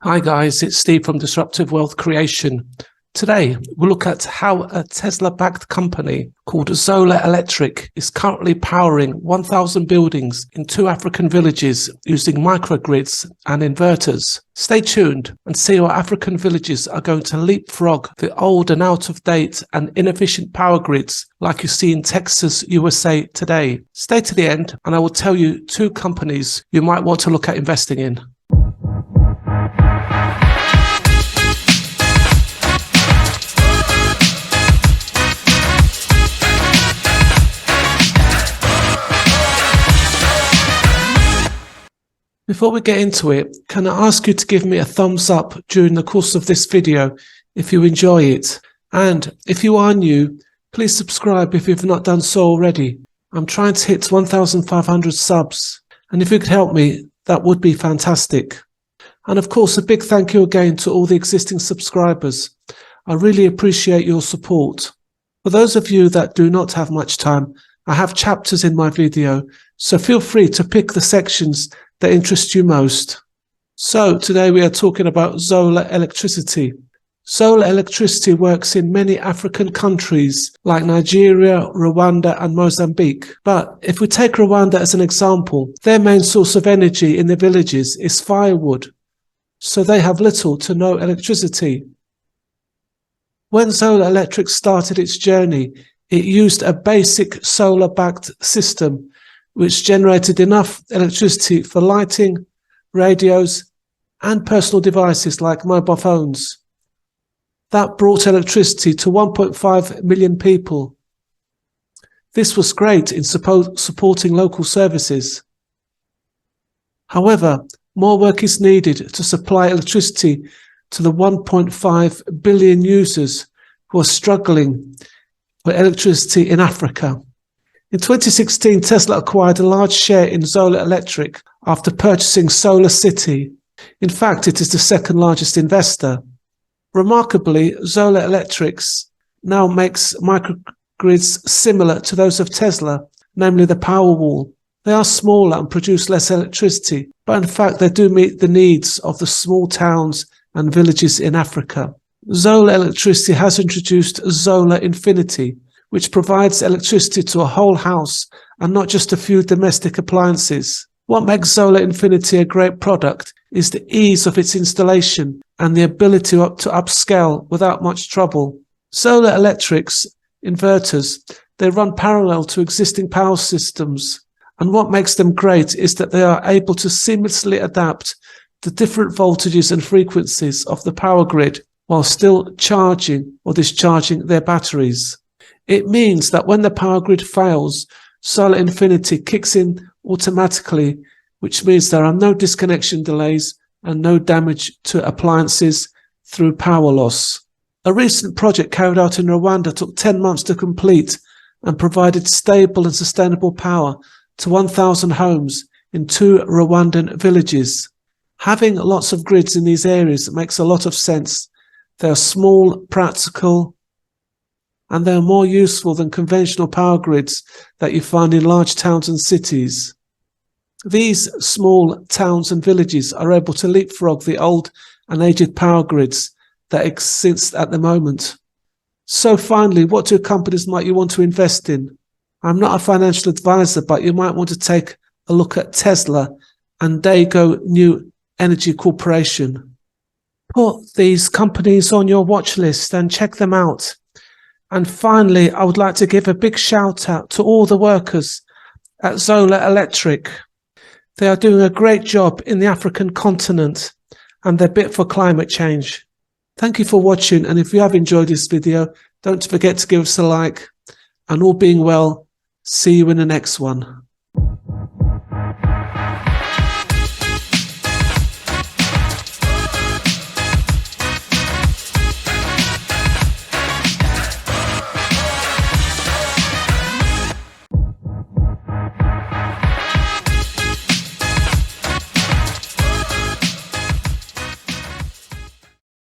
Hi guys, it's Steve from Disruptive Wealth Creation. Today, we'll look at how a Tesla-backed company called Zola Electric is currently powering 1,000 buildings in 2 African villages using microgrids and inverters. Stay tuned and see how African villages are going to leapfrog the old and out-of-date and inefficient power grids like you see in Texas, USA today. Stay to the end and I will tell you 2 companies you might want to look at investing in. Before we get into it, can I ask you to give me a thumbs up during the course of this video if you enjoy it? And if you are new, please subscribe if you've not done so already. I'm trying to hit 1,500 subs, and if you could help me, that would be fantastic. And of course, a big thank you again to all the existing subscribers. I really appreciate your support. For those of you that do not have much time, I have chapters in my video, so feel free to pick the sections that interest you most. So today we are talking about Zola Electricity. Zola Electricity works in many African countries like Nigeria, Rwanda and Mozambique. But if we take Rwanda as an example, their main source of energy in the villages is firewood, so they have little to no electricity. When Zola Electric started its journey, it used a basic solar-backed system which generated enough electricity for lighting, radios, and personal devices like mobile phones. That brought electricity to 1.5 million people. This was great in supporting local services. However, more work is needed to supply electricity to the 1.5 billion users who are struggling for electricity in Africa. In 2016, Tesla acquired a large share in Zola Electric after purchasing Solar City. In fact, it is the second largest investor. Remarkably, Zola Electric now makes microgrids similar to those of Tesla, namely the Powerwall. They are smaller and produce less electricity, but in fact they do meet the needs of the small towns and villages in Africa. Zola Electricity has introduced Zola Infinity, which provides electricity to a whole house and not just a few domestic appliances. What makes Zola Infinity a great product is the ease of its installation and the ability to upscale without much trouble. Zola Electric's inverters, they run parallel to existing power systems, and what makes them great is that they are able to seamlessly adapt to different voltages and frequencies of the power grid while still charging or discharging their batteries. It means that when the power grid fails, Zola Infinity kicks in automatically, which means there are no disconnection delays and no damage to appliances through power loss. A recent project carried out in Rwanda took 10 months to complete and provided stable and sustainable power to 1,000 homes in 2 Rwandan villages. Having lots of grids in these areas makes a lot of sense. They are small, practical, and they are more useful than conventional power grids that you find in large towns and cities. These small towns and villages are able to leapfrog the old and aged power grids that exist at the moment. So finally, what 2 companies might you want to invest in? I'm not a financial advisor, but you might want to take a look at Tesla and Daqo New Energy Corporation. Put these companies on your watch list and check them out. And finally, I would like to give a big shout out to all the workers at Zola Electric. They are doing a great job in the African continent and their bit for climate change. Thank you for watching, and if you have enjoyed this video, don't forget to give us a like, and all being well, see you in the next one.